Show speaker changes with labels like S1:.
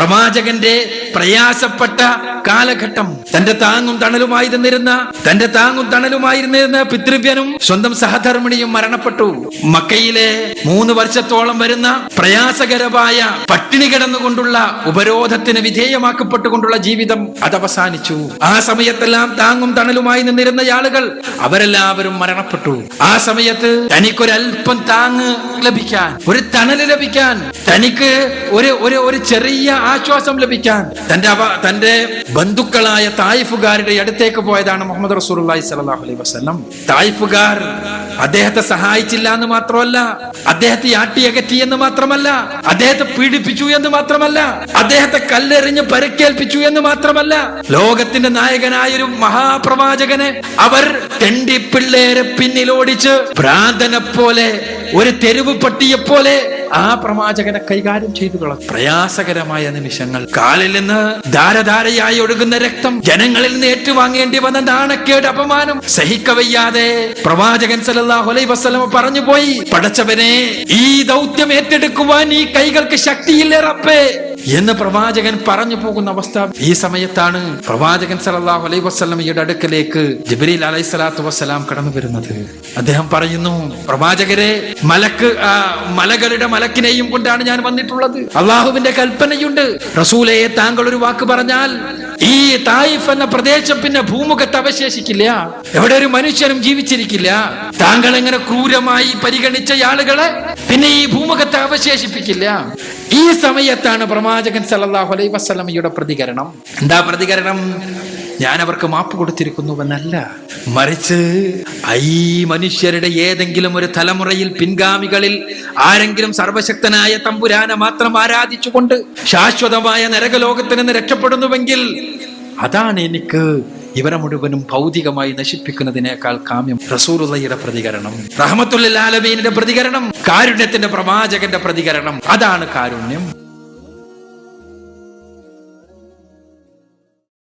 S1: പ്രവാചകന്റെ പ്രയാസപ്പെട്ട കാലഘട്ടം. തന്റെ താങ്ങും തണലുമായിരുന്നിരുന്ന പിതൃവ്യനും സ്വന്തം സഹധർമ്മിണിയും മരണപ്പെട്ടു. മക്കയിലെ 3 വർഷത്തോളം വരുന്ന പ്രയാസകരമായ പട്ടിണി കിടന്നുകൊണ്ടുള്ള ഉപരോധത്തിന് വിധേയമാക്കപ്പെട്ടുകൊണ്ടുള്ള ജീവിതം അതവസാനിച്ചു. ആ സമയത്തെല്ലാം താങ്ങും തണലുമായി നിന്നിരുന്ന ആളുകൾ അവരെല്ലാവരും മരണപ്പെട്ടു. ആ സമയത്ത് തനിക്കൊരൽപ്പം താങ്ങ് ലഭിക്കാൻ, ഒരു തണല് ലഭിക്കാൻ, തനിക്ക് ഒരു ചെറിയ ആശ്വാസം ലഭിക്കാൻ തന്റെ ബന്ധുക്കളായ തായിഫുകാരുടെ അടുത്തേക്ക് പോയതാണ് മുഹമ്മദ് റസൂലുള്ളാഹി സ്വല്ലല്ലാഹു അലൈഹി വസല്ലം. തായിഫുകാർ അദ്ദേഹത്തെ സഹായിച്ചില്ല എന്ന് മാത്രമല്ല, അദ്ദേഹത്തെ ആട്ടിയകറ്റി എന്ന് മാത്രമല്ല, അദ്ദേഹത്തെ പീഡിപ്പിച്ചു എന്ന് മാത്രമല്ല, അദ്ദേഹത്തെ കല്ലെറിഞ്ഞ് പരിക്കേൽപ്പിച്ചു എന്ന് മാത്രമല്ല, ലോകത്തിന്റെ നായകനായ ഒരു മഹാപ്രവാചകനെ അവർ തെണ്ടിപ്പിള്ളേരെ പിന്നിലോടിച്ച് ഭ്രാന്തനെ പോലെ, ഒരു തെരുവ് പട്ടിയെ പോലെ ആ പ്രവാചകനെ കൈകാര്യം ചെയ്തു കളഞ്ഞു. പ്രയാസകരമായ നിമിഷങ്ങൾ. കാലിൽ നിന്ന് ധാരധാരയായി ഒഴുകുന്ന രക്തം, ജനങ്ങളിൽ നിന്ന് ഏറ്റുവാങ്ങേണ്ടി വന്ന നാണക്കേട്, അപമാനം സഹിക്കവയ്യാതെ പ്രവാചകൻ സല്ലല്ലാഹു അലൈഹി വസല്ലം പറഞ്ഞു പോയി, പടച്ചവനെ, ഈ ദൗത്യം ഏറ്റെടുക്കുവാൻ ഈ കൈകൾക്ക് ശക്തിയില്ല റബ്ബേ എന്ന് പ്രവാചകൻ പറഞ്ഞു പോകുന്ന അവസ്ഥ. ഈ സമയത്താണ് പ്രവാചകൻ സല്ലല്ലാഹു അലൈഹി വസല്ലമയുടെ അടുക്കലേക്ക് ജിബ്രീൽ അലൈഹിസ്സലാത്തു വസ്സലാം കടന്നു വരുന്നത്. അദ്ദേഹം പറയുന്നു, പ്രവാചകരെ, മലകളുടെ മലക്കിനെയും കൊണ്ടാണ് ഞാൻ വന്നിട്ടുള്ളത്. അള്ളാഹുവിന്റെ കൽപ്പനയുണ്ട്, റസൂലേ, താങ്കൾ ഒരു വാക്ക് പറഞ്ഞാൽ ഈ തായിഫ് എന്ന പ്രദേശം പിന്നെ ഭൂമുഖത്ത് അവശേഷിക്കില്ല, എവിടെ ഒരു മനുഷ്യനും ജീവിച്ചിരിക്കില്ല. താങ്കൾ എങ്ങനെ ക്രൂരമായി പരിഗണിച്ച ആളുകളെ പിന്നെ ഈ ഭൂമുഖത്ത് അവശേഷിപ്പിക്കില്ല. ഈ സമയത്താണ് പ്രവാചകൻ സല്ലല്ലാഹു അലൈഹി വസല്ലമയുടെ പ്രതികരണം. എന്താ പ്രതികരണം? ഞാൻ അവർക്ക് മാപ്പ് കൊടുത്തിരിക്കുന്നുവെന്നല്ല, മറിച്ച് ഈ മനുഷ്യരുടെ ഏതെങ്കിലും ഒരു തലമുറയിൽ, പിൻഗാമികളിൽ ആരെങ്കിലും സർവശക്തനായ തമ്പുരാനെ മാത്രം ആരാധിച്ചുകൊണ്ട് ശാശ്വതമായ നരകലോകത്തിൽ നിന്ന് രക്ഷപ്പെടുന്നുവെങ്കിൽ അതാണ് എനിക്ക് ഇവരെ മുഴുവനും ഭൗതികമായി നശിപ്പിക്കുന്നതിനേക്കാൾ കാമ്യം. റസൂലുള്ളാഹിയുടെ പ്രതികരണം, റഹ്മത്തുൽ ആലമീനിന്റെ പ്രതികരണം, കാരുണ്യത്തിന്റെ പ്രവാചകന്റെ പ്രതികരണം, അതാണ് കാരുണ്യം.